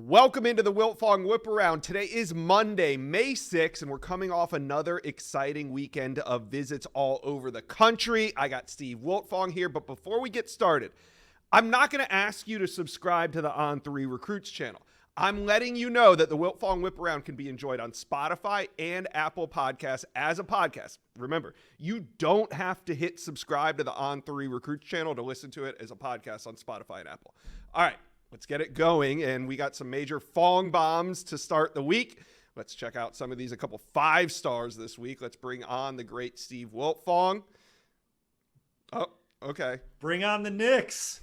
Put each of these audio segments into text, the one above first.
Welcome into the Wiltfong Whip Around. Today is Monday, May 6th, and we're coming off another exciting weekend of visits all over the country. I got Steve Wiltfong here, but before we get started, I'm not going to ask you to subscribe to the On3 Recruits channel. I'm letting you know that the Wiltfong Whip Around can be enjoyed on Spotify and Apple Podcasts as a podcast. Remember, you don't have to hit subscribe to the On3 Recruits channel to listen to it as a podcast on Spotify and Apple. All right. Let's get it going, and we got some major Fong Bombs to start the week. Let's check out some of these, a couple 5 stars this week. Let's bring on the great Steve Wiltfong. Oh, okay. Bring on the Knicks.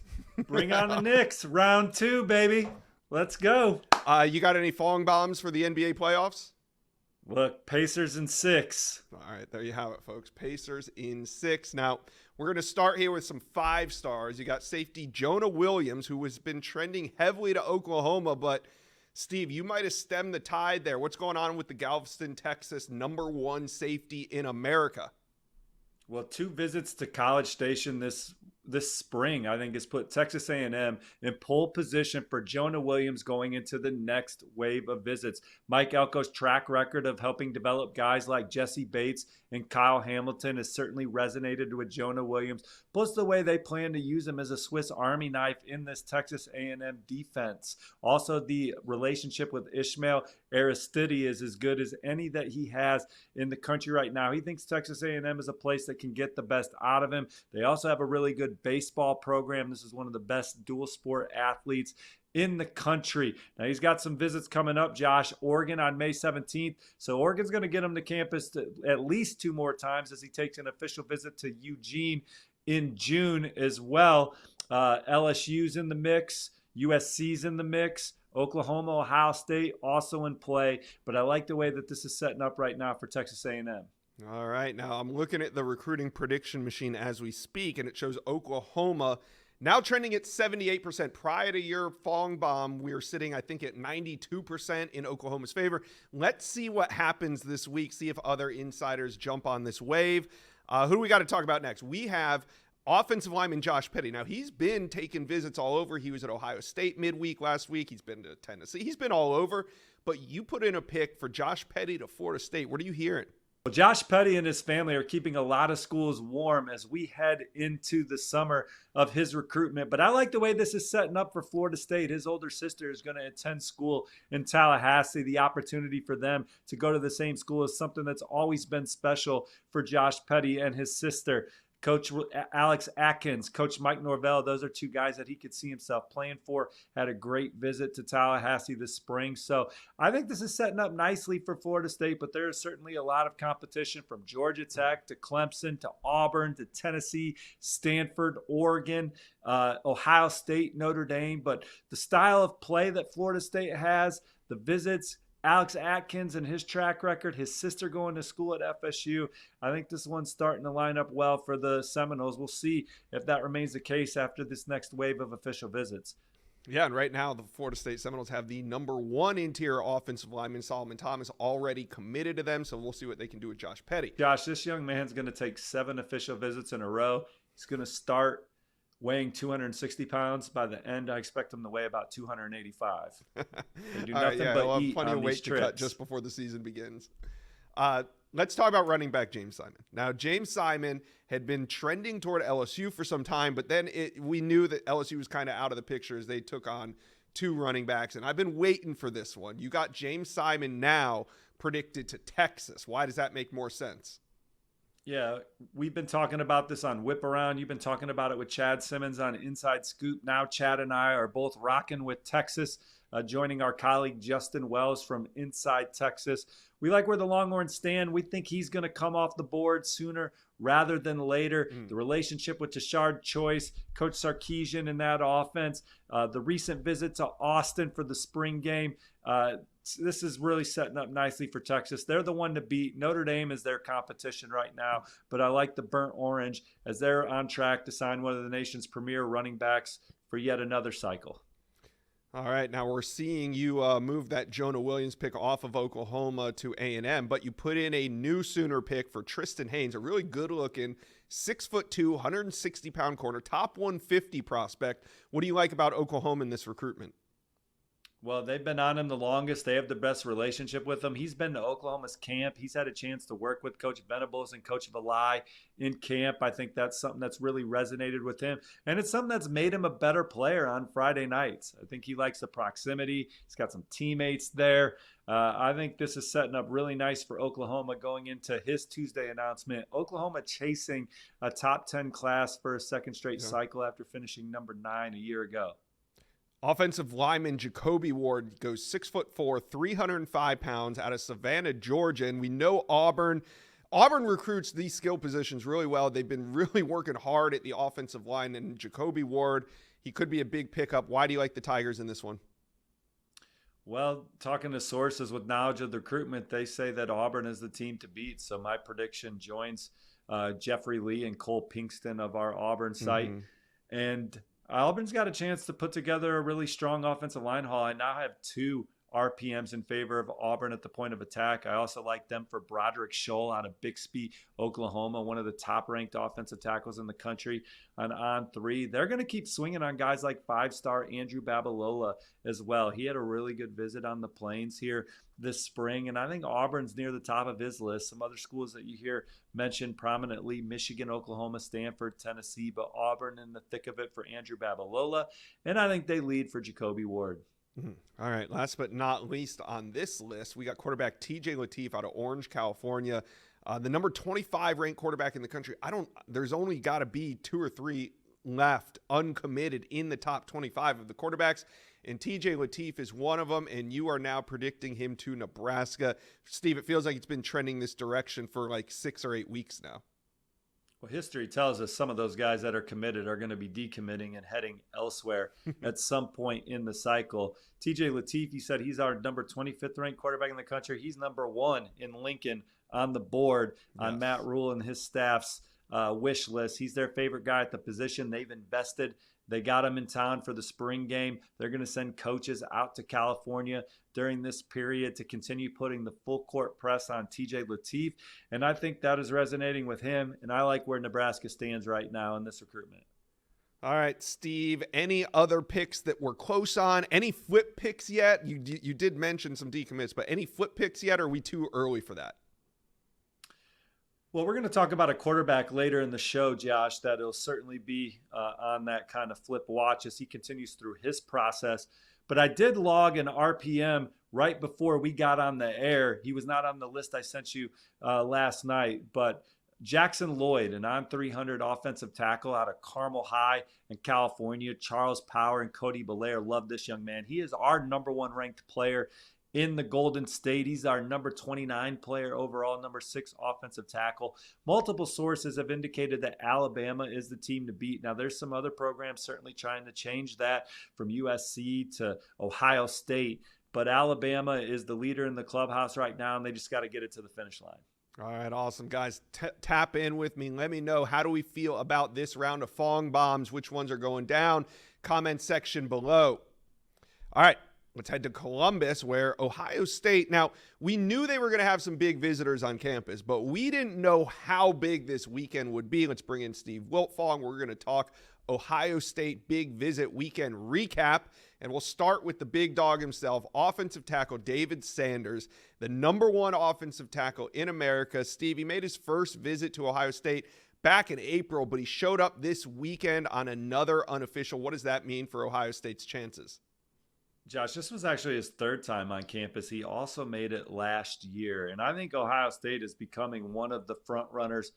Bring on the Knicks. Round 2, baby. Let's go. You got any Fong Bombs for the NBA playoffs? Look, Pacers in 6. All right, there you have it, folks. Pacers in 6. Now, we're going to start here with some 5 stars. You got safety Jonas Williams, who has been trending heavily to Oklahoma, but Steve, you might have stemmed the tide there. What's going on with the Galveston, Texas #1 safety in America? Well, 2 visits to College Station this spring, I think, has put Texas A&M in pole position for Jonas Williams going into the next wave of visits. Mike Elko's track record of helping develop guys like Jesse Bates and Kyle Hamilton has certainly resonated with Jonas Williams, plus the way they plan to use him as a Swiss Army knife in this Texas A&M defense. Also, the relationship with Ishmael Aristide is as good as any that he has in the country right now. He thinks Texas A&M is a place that can get the best out of him. They also have a really good baseball program. This is one of the best dual sport athletes in the country. Now, he's got some visits coming up, Josh. Oregon on May 17th. So Oregon's going to get him to campus at least 2 more times as he takes an official visit to Eugene in June as well. LSU's in the mix. USC's in the mix. Oklahoma, Ohio State also in play. But I like the way that this is setting up right now for Texas A&M. All right, now I'm looking at the recruiting prediction machine as we speak, and it shows Oklahoma now trending at 78%. Prior to your Fong Bomb, we were sitting, I think, at 92% in Oklahoma's favor. Let's see what happens this week, see if other insiders jump on this wave. Who do we got to talk about next? We have offensive lineman Josh Petty. Now, he's been taking visits all over. He was at Ohio State midweek last week. He's been to Tennessee. He's been all over. But you put in a pick for Josh Petty to Florida State. What are you hearing? Well, Josh Petty and his family are keeping a lot of schools warm as we head into the summer of his recruitment. But I like the way this is setting up for Florida State. His older sister is going to attend school in Tallahassee. The opportunity for them to go to the same school is something that's always been special for Josh Petty and his sister. Coach Alex Atkins, Coach Mike Norvell, those are 2 guys that he could see himself playing for. Had a great visit to Tallahassee this spring. So I think this is setting up nicely for Florida State, but there is certainly a lot of competition from Georgia Tech to Clemson to Auburn to Tennessee, Stanford, Oregon, Ohio State, Notre Dame. But the style of play that Florida State has, the visits, Alex Atkins and his track record, his sister going to school at FSU. I think this one's starting to line up well for the Seminoles. We'll see if that remains the case after this next wave of official visits. Yeah, and right now the Florida State Seminoles have the #1 interior offensive lineman, Solomon Thomas, already committed to them, so we'll see what they can do with Josh Petty. Josh, this young man's going to take 7 official visits in a row. He's going to start weighing 260 pounds. By the end, I expect him to weigh about 285. They do nothing but eat plenty on of weight these to trips. cut just before the season begins. Let's talk about running back James Simon. Now, James Simon had been trending toward LSU for some time, but then we knew that LSU was kind of out of the picture as they took on 2 running backs, and I've been waiting for this one. You got James Simon now predicted to Texas. Why does that make more sense? Yeah, we've been talking about this on Whip Around. You've been talking about it with Chad Simmons on Inside Scoop. Now Chad and I are both rocking with Texas, joining our colleague Justin Wells from Inside Texas. We like where the Longhorns stand. We think he's going to come off the board sooner rather than later. The relationship with Tashard Choice, Coach Sarkisian in that offense, the recent visit to Austin for the spring game. This is really setting up nicely for Texas. They're the one to beat. Notre Dame is their competition right now, but I like the Burnt Orange as they're on track to sign one of the nation's premier running backs for yet another cycle. All right, now we're seeing you move that Jonas Williams pick off of Oklahoma to A&M, but you put in a new Sooner pick for Tristan Haynes, a really good-looking 6'2", 160-pound corner, top 150 prospect. What do you like about Oklahoma in this recruitment? Well, they've been on him the longest. They have the best relationship with him. He's been to Oklahoma's camp. He's had a chance to work with Coach Venables and Coach Valai in camp. I think that's something that's really resonated with him. And it's something that's made him a better player on Friday nights. I think he likes the proximity. He's got some teammates there. I think this is setting up really nice for Oklahoma going into his Tuesday announcement. Oklahoma chasing a top 10 class for a second straight cycle after finishing number 9 a year ago. Offensive lineman Jacoby Ward goes 6'4", 305 pounds out of Savannah, Georgia. And we know Auburn recruits these skill positions really well. They've been really working hard at the offensive line. And Jacoby Ward, he could be a big pickup. Why do you like the Tigers in this one? Well, talking to sources with knowledge of the recruitment, they say that Auburn is the team to beat. So my prediction joins Jeffrey Lee and Cole Pinkston of our Auburn site. And Auburn's got a chance to put together a really strong offensive line haul. I now have 2 RPMs in favor of Auburn at the point of attack. I also like them for Broderick Scholl out of Bixby, Oklahoma, one of the top-ranked offensive tackles in the country on 3. They're going to keep swinging on guys like 5-star Andrew Babalola as well. He had a really good visit on the Plains here this spring, and I think Auburn's near the top of his list. Some other schools that you hear mentioned prominently, Michigan, Oklahoma, Stanford, Tennessee, but Auburn in the thick of it for Andrew Babalola, and I think they lead for Jacoby Ward. All right, last but not least on this list, we got quarterback TJ Lateef out of Orange, California, the number 25 ranked quarterback in the country. There's only got to be 2 or 3 left uncommitted in the top 25 of the quarterbacks, and TJ Lateef is one of them, and you are now predicting him to Nebraska. Steve, it feels like it's been trending this direction for like 6 or 8 weeks now. Well, history tells us some of those guys that are committed are going to be decommitting and heading elsewhere at some point in the cycle. TJ Lateef, you said he's our number 25th ranked quarterback in the country. He's number 1 in Lincoln on the board on Matt Rule and his staff's wish list. He's their favorite guy at the position. They've invested. They got him in town for the spring game. They're going to send coaches out to California during this period to continue putting the full court press on TJ Lateef. And I think that is resonating with him. And I like where Nebraska stands right now in this recruitment. All right, Steve, any other picks that we're close on? Any flip picks yet? You did mention some decommits, but any flip picks yet, or are we too early for that? Well, we're going to talk about a quarterback later in the show, Josh, that will certainly be on that kind of flip watch as he continues through his process. But I did log an RPM right before we got on the air. He was not on the list I sent you last night, but Jackson Lloyd, an on 300 offensive tackle out of Carmel High in California. Charles Power and Cody Belair love this young man. He is our number 1 ranked player in the Golden State. He's our number 29 player overall, number 6 offensive tackle. Multiple sources have indicated that Alabama is the team to beat. Now, there's some other programs certainly trying to change that from USC to Ohio State, but Alabama is the leader in the clubhouse right now, and they just got to get it to the finish line. All right, awesome, guys. Tap in with me. Let me know, how do we feel about this round of Fong Bombs? Which ones are going down? Comment section below. All right. Let's head to Columbus, where Ohio State, now we knew they were going to have some big visitors on campus, but we didn't know how big this weekend would be. Let's bring in Steve Wiltfong. We're going to talk Ohio State big visit weekend recap, and we'll start with the big dog himself, offensive tackle David Sanders, the number 1 offensive tackle in America. Steve, he made his first visit to Ohio State back in April, but he showed up this weekend on another unofficial. What does that mean for Ohio State's chances? Josh, this was actually his 3rd time on campus. He also made it last year. And I think Ohio State is becoming one of the front runners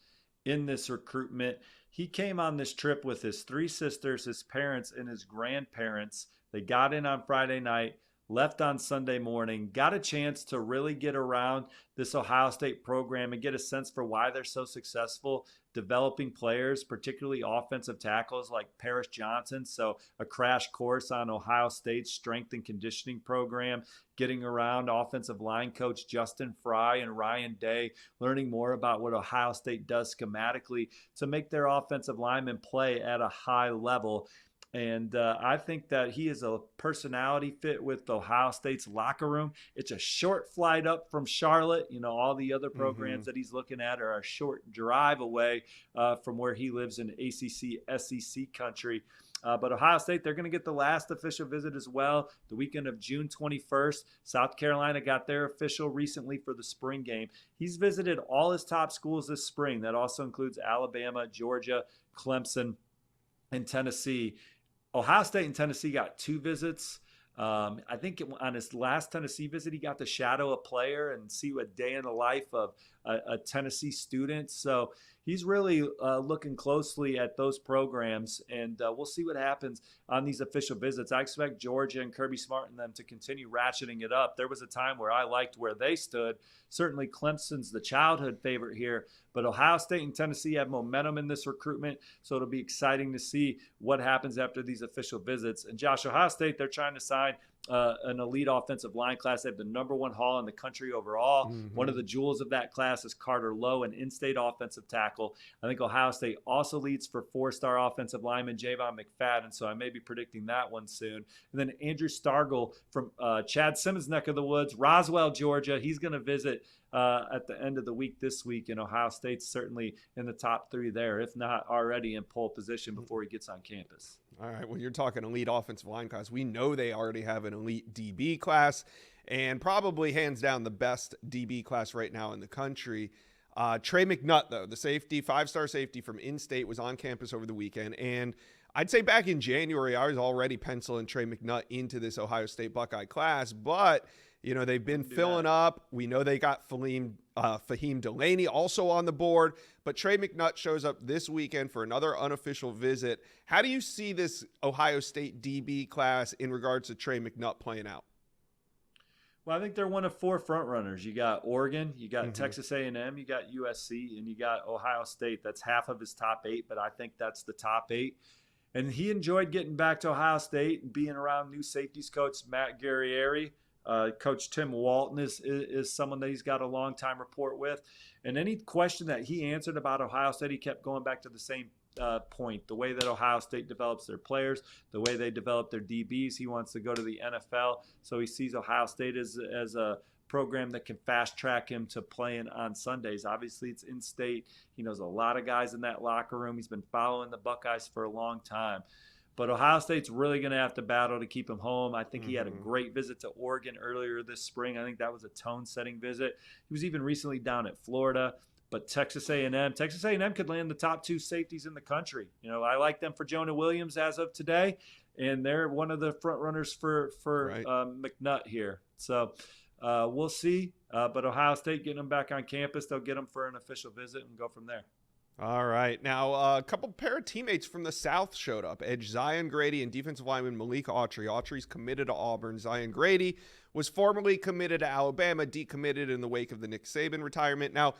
in this recruitment. He came on this trip with his 3 sisters, his parents, and his grandparents. They got in on Friday night, left on Sunday morning, got a chance to really get around this Ohio State program and get a sense for why they're so successful developing players, particularly offensive tackles like Paris Johnson. So a crash course on Ohio State's strength and conditioning program, getting around offensive line coach Justin Fry and Ryan Day, learning more about what Ohio State does schematically to make their offensive linemen play at a high level. And I think that he is a personality fit with Ohio State's locker room. It's a short flight up from Charlotte. You know, all the other programs that he's looking at are a short drive away from where he lives in ACC, SEC country. But Ohio State, they're going to get the last official visit as well, the weekend of June 21st. South Carolina got their official recently for the spring game. He's visited all his top schools this spring. That also includes Alabama, Georgia, Clemson, and Tennessee. Ohio State and Tennessee got 2 visits. I think on his last Tennessee visit, he got to shadow a player and see a day in the life of a Tennessee student. So he's really looking closely at those programs, and we'll see what happens on these official visits. I expect Georgia and Kirby Smart and them to continue ratcheting it up. There was a time where I liked where they stood. Certainly Clemson's the childhood favorite here, but Ohio State and Tennessee have momentum in this recruitment, so it'll be exciting to see what happens after these official visits. And Josh, Ohio State, they're trying to sign an elite offensive line class. They have the number 1 haul in the country overall. One of the jewels of that class is Carter Lowe, an in-state offensive tackle. I think Ohio State also leads for 4-star offensive lineman Javon McFadden, so I may be predicting that one soon. And then Andrew Stargell from Chad Simmons' neck of the woods, Roswell, Georgia. He's going to visit at the end of the week this week, and Ohio State's certainly in the top 3 there, if not already in pole position before he gets on campus. All right, well, you're talking elite offensive line class. We know they already have an elite DB class, and probably hands down the best DB class right now in the country. Trey McNutt, though, the safety, 5-star safety from in-state, was on campus over the weekend, and I'd say back in January, I was already penciling Trey McNutt into this Ohio State Buckeye class, but they've been filling up. We know they got Fahim Delaney also on the board, but Trey McNutt shows up this weekend for another unofficial visit. How do you see this Ohio State DB class in regards to Trey McNutt playing out? Well, I think they're one of 4 front runners. You got Oregon, you got Texas A&M, you got USC, and you got Ohio State. That's half of his top 8, but I think that's the top 8. And he enjoyed getting back to Ohio State and being around new safeties coach Matt Guerrieri. Coach Tim Walton is someone that he's got a long-time rapport with. And any question that he answered about Ohio State, he kept going back to the same point. The way that Ohio State develops their players, the way they develop their DBs. He wants to go to the NFL. So he sees Ohio State as a program that can fast-track him to playing on Sundays. Obviously, it's in-state. He knows a lot of guys in that locker room. He's been following the Buckeyes for a long time. But Ohio State's really going to have to battle to keep him home. I think he had a great visit to Oregon earlier this spring. I think that was a tone-setting visit. He was even recently down at Florida. But Texas A&M could land the top 2 safeties in the country. I like them for Jonas Williams as of today, and they're one of the front runners for McNutt here. So we'll see. But Ohio State getting them back on campus, they'll get them for an official visit and go from there. All right. Now, a couple pair of teammates from the South showed up. Edge Zion Grady and defensive lineman Malik Autry. Autry's committed to Auburn. Zion Grady was formerly committed to Alabama, decommitted in the wake of the Nick Saban retirement. Now,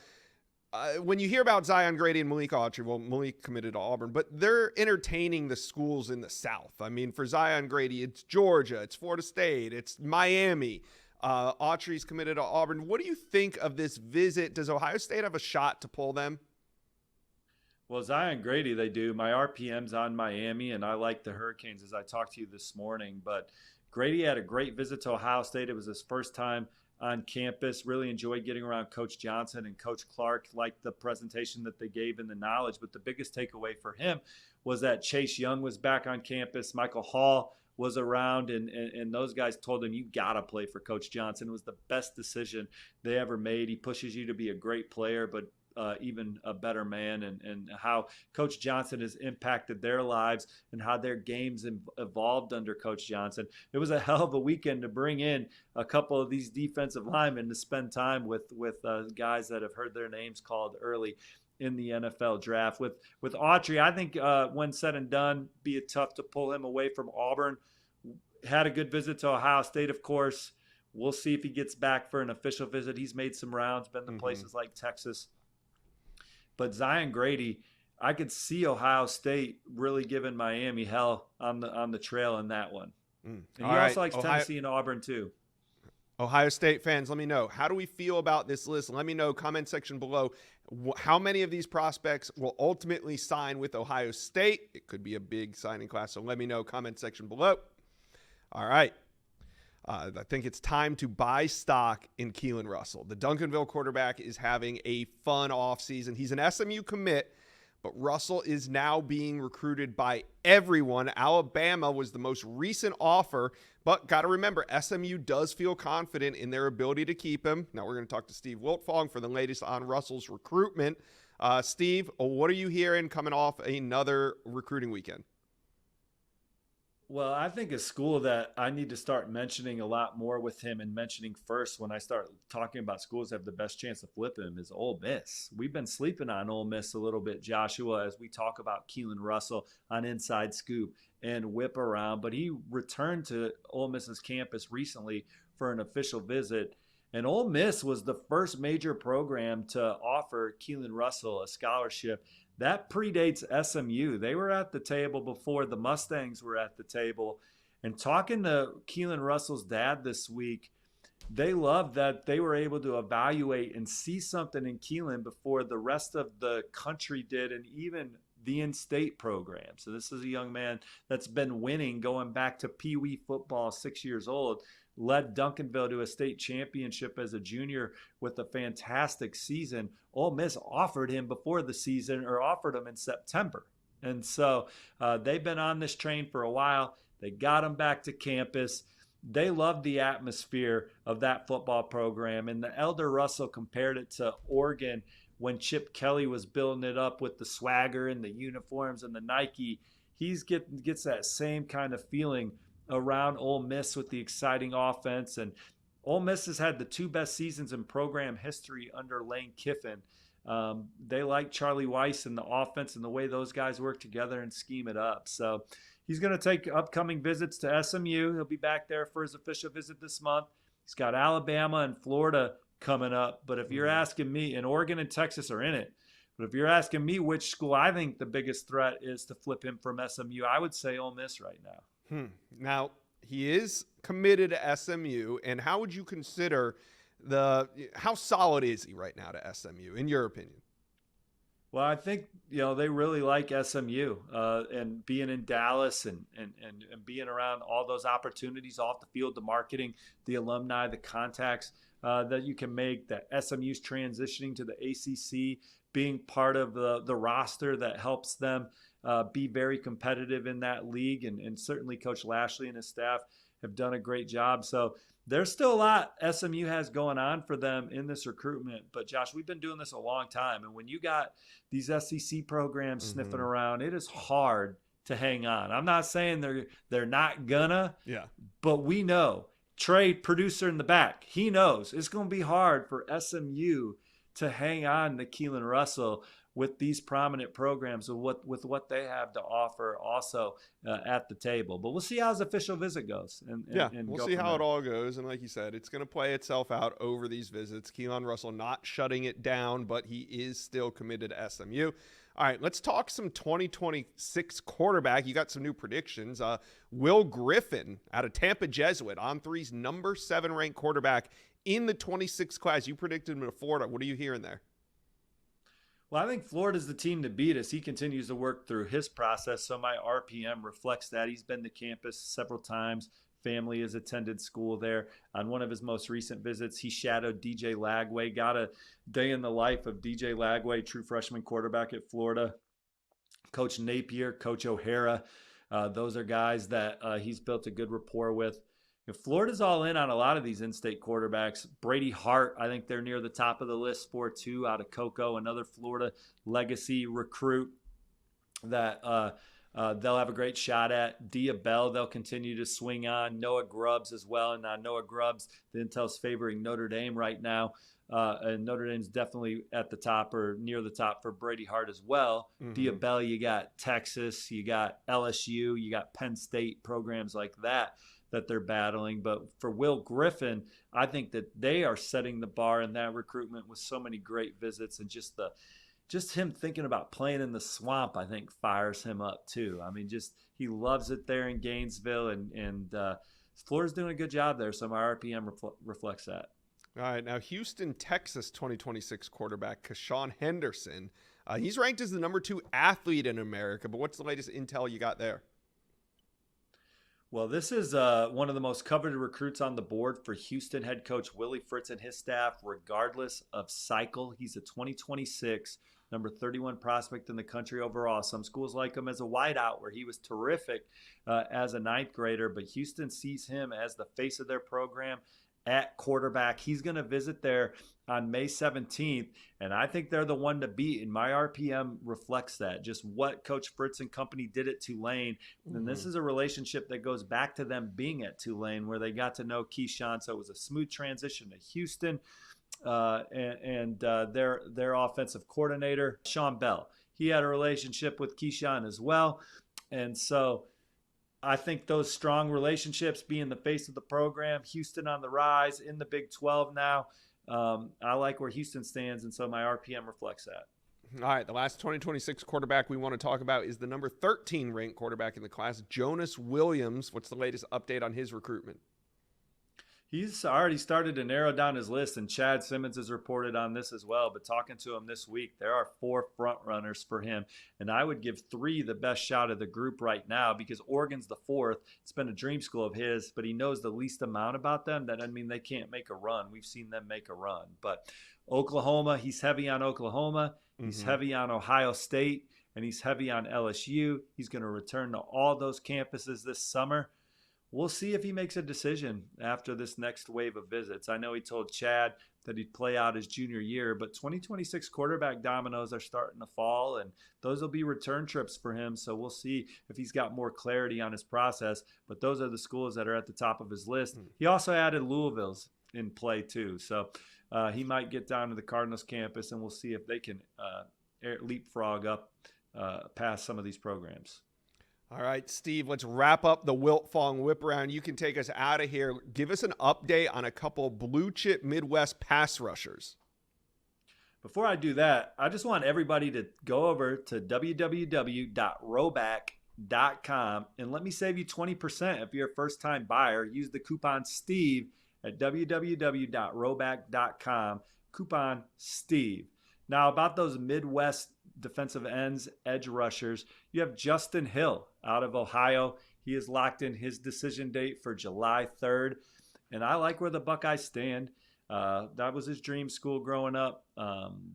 when you hear about Zion Grady and Malik Autry, well, Malik committed to Auburn, but they're entertaining the schools in the South. I mean, for Zion Grady, it's Georgia, it's Florida State, it's Miami. Autry's committed to Auburn. What do you think of this visit? Does Ohio State have a shot to pull them? Well, Zion Grady, they do. My RPM's on Miami, and I like the Hurricanes, as I talked to you this morning. But Grady had a great visit to Ohio State. It was his first time on campus. Really enjoyed getting around Coach Johnson and Coach Clark. Liked the presentation that they gave and the knowledge. But the biggest takeaway for him was that Chase Young was back on campus. Michael Hall was around, and those guys told him, you got to play for Coach Johnson. It was the best decision they ever made. He pushes you to be a great player, but even a better man, and how Coach Johnson has impacted their lives and how their games evolved under Coach Johnson. It was a hell of a weekend to bring in a couple of these defensive linemen to spend time with guys that have heard their names called early in the NFL draft. With Autry, I think when said and done, be it tough to pull him away from Auburn. Had a good visit to Ohio State, of course. We'll see if he gets back for an official visit. He's made some rounds, been to places like Texas. But Zion Grady, I could see Ohio State really giving Miami hell on the trail in that one. And he also likes Tennessee and Auburn too. Ohio State fans, let me know. How do we feel about this list? Let me know, comment section below. How many of these prospects will ultimately sign with Ohio State? It could be a big signing class, so let me know, comment section below. All right. I think it's time to buy stock in Keon Russell. The Duncanville quarterback is having a fun offseason. He's an SMU commit, but Russell is now being recruited by everyone. Alabama was the most recent offer, but got to remember, SMU does feel confident in their ability to keep him. Now we're going to talk to Steve Wiltfong for the latest on Russell's recruitment. Steve, what are you hearing coming off another recruiting weekend? Well, I think a school that I need to start mentioning a lot more with him and mentioning first when I start talking about schools that have the best chance to flip him is Ole Miss. We've been sleeping on Ole Miss a little bit, Joshua, as we talk about Keon Russell on Inside Scoop and Whip Around. But he returned to Ole Miss's campus recently for an official visit. And Ole Miss was the first major program to offer Keon Russell a scholarship. That predates SMU. They were at the table before the Mustangs were at the table. And talking to Keon Russell's dad this week, they loved that they were able to evaluate and see something in Keon before the rest of the country did, and even the in-state program. So this is a young man that's been winning going back to Pee Wee football, 6 years old. Led Duncanville to a state championship as a junior with a fantastic season. Ole Miss offered him before the season, or offered him in September. And so they've been on this train for a while. They got him back to campus. They loved the atmosphere of that football program. And the elder Russell compared it to Oregon when Chip Kelly was building it up with the swagger and the uniforms and the Nike. He gets that same kind of feeling around Ole Miss with the exciting offense. And Ole Miss has had the two best seasons in program history under Lane Kiffin. They like Charlie Weiss and the offense and the way those guys work together and scheme it up. So he's going to take upcoming visits to SMU. He'll be back there for his official visit this month. He's got Alabama and Florida coming up. But if you're asking me, and Oregon and Texas are in it, but if you're asking me which school I think the biggest threat is to flip him from SMU, I would say Ole Miss right now. Now, he is committed to SMU, and how would you consider how solid is he right now to SMU, in your opinion? Well, I think, they really like SMU and being in Dallas and being around all those opportunities off the field, the marketing, the alumni, the contacts that you can make, that SMU's transitioning to the ACC, being part of the roster that helps them be very competitive in that league. And certainly Coach Lashley and his staff have done a great job. So there's still a lot SMU has going on for them in this recruitment. But, Josh, we've been doing this a long time. And when you got these SEC programs sniffing around, it is hard to hang on. I'm not saying they're not gonna, but we know. Trey, producer in the back, he knows it's going to be hard for SMU to hang on to Keon Russell with these prominent programs with what they have to offer also at the table. But we'll see how his official visit goes. And we'll see how it all goes. And like you said, it's going to play itself out over these visits. Keon Russell not shutting it down, but he is still committed to SMU. All right, let's talk some 2026 quarterback. You got some new predictions. Will Griffin out of Tampa Jesuit, On3's number 7 ranked quarterback in the 26 class. You predicted him to Florida. What are you hearing there? Well, I think Florida's the team to beat us. He continues to work through his process, so my RPM reflects that. He's been to campus several times. Family has attended school there. On one of his most recent visits, he shadowed DJ Lagway, got a day in the life of DJ Lagway, true freshman quarterback at Florida. Coach Napier, Coach O'Hara, those are guys that he's built a good rapport with. Florida's all in on a lot of these in-state quarterbacks. Brady Hart, I think they're near the top of the list for two out of Cocoa, another Florida legacy recruit that they'll have a great shot at. Dia Bell, they'll continue to swing on. Noah Grubbs as well. And Noah Grubbs, the intel's favoring Notre Dame right now. And Notre Dame's definitely at the top or near the top for Brady Hart as well. Dia Bell, you got Texas, you got LSU, you got Penn State, programs like that they're battling. But for Will Griffin, I think that they are setting the bar in that recruitment with so many great visits, and just him thinking about playing in the swamp, I think fires him up too. I mean, he loves it there in Gainesville, and Florida's doing a good job there. So my RPM reflects that. All right, now Houston, Texas 2026 quarterback Kean Henderson. He's ranked as the number 2 athlete in America, but what's the latest intel you got there? Well, this is one of the most coveted recruits on the board for Houston head coach Willie Fritz and his staff, regardless of cycle. He's a 2026 number 31 prospect in the country overall. Some schools like him as a wideout, where he was terrific as a ninth grader, but Houston sees him as the face of their program at quarterback. He's going to visit there on May 17th, and I think they're the one to beat, and my RPM reflects that, just what Coach Fritz and company did at Tulane. And this is a relationship that goes back to them being at Tulane, where they got to know Keyshawn, so it was a smooth transition to Houston. Their offensive coordinator, Sean Bell, he had a relationship with Keyshawn as well, and so I think those strong relationships, being the face of the program, Houston on the rise in the Big 12 now. I like where Houston stands, and so my RPM reflects that. All right, the last 2026 quarterback we want to talk about is the number 13 ranked quarterback in the class, Jonas Williams. What's the latest update on his recruitment? He's already started to narrow down his list, and Chad Simmons has reported on this as well. But talking to him this week, there are 4 front runners for him, and I would give 3 the best shot of the group right now, because Oregon's the 4th. It's been a dream school of his, but he knows the least amount about them. That doesn't mean they can't make a run. We've seen them make a run. But Oklahoma, he's heavy on Oklahoma. He's heavy on Ohio State, and he's heavy on LSU. He's going to return to all those campuses this summer. We'll see if he makes a decision after this next wave of visits. I know he told Chad that he'd play out his junior year, but 2026 quarterback dominoes are starting to fall, and those will be return trips for him. So we'll see if he's got more clarity on his process. But those are the schools that are at the top of his list. He also added Louisville's in play too. So he might get down to the Cardinals campus, and we'll see if they can leapfrog up past some of these programs. All right, Steve, let's wrap up the Wilt Fong whip around. You can take us out of here. Give us an update on a couple blue chip Midwest pass rushers. Before I do that, I just want everybody to go over to www.roback.com and let me save you 20% if you're a first-time buyer. Use the coupon STEVE at www.roback.com, coupon STEVE. Now, about those Midwest defensive ends, edge rushers, you have Justin Hill out of Ohio. He has locked in his decision date for July 3rd, and I like where the Buckeyes stand. That was his dream school growing up.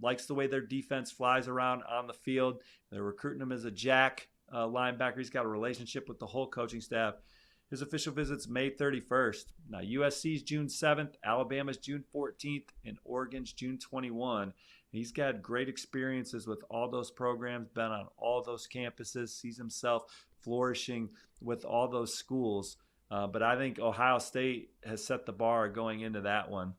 Likes the way their defense flies around on the field. They're recruiting him as a jack linebacker. He's got a relationship with the whole coaching staff. His official visit's May 31st. Now, USC's June 7th, Alabama's June 14th, and Oregon's June 21. He's got great experiences with all those programs, been on all those campuses, sees himself flourishing with all those schools. But I think Ohio State has set the bar going into that one.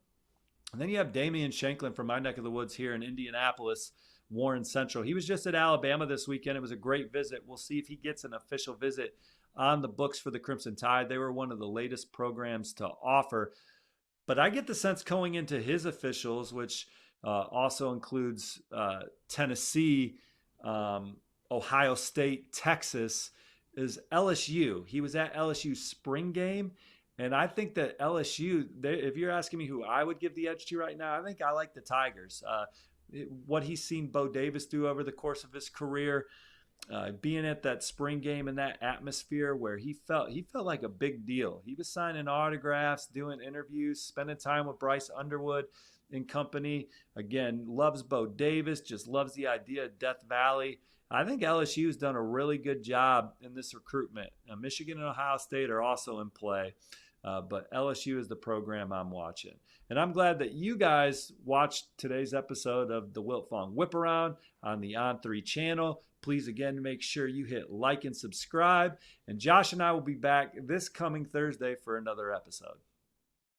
And then you have Damian Shanklin from my neck of the woods here in Indianapolis, Warren Central. He was just at Alabama this weekend. It was a great visit. We'll see if he gets an official visit on the books for the Crimson Tide. They were one of the latest programs to offer. But I get the sense going into his officials, which also includes Tennessee, Ohio State, Texas, is LSU. He was at LSU's spring game. And I think that LSU, if you're asking me who I would give the edge to right now, I think I like the Tigers. What he's seen Bo Davis do over the course of his career, being at that spring game in that atmosphere where he felt like a big deal. He was signing autographs, doing interviews, spending time with Bryce Underwood and company. Again, loves Bo Davis, just loves the idea of Death Valley. I think LSU's done a really good job in this recruitment. Michigan and Ohio State are also in play, but LSU is the program I'm watching. And I'm glad that you guys watched today's episode of the Wilt Fong Whip Around on the On3 channel. Please, again, make sure you hit like and subscribe. And Josh and I will be back this coming Thursday for another episode.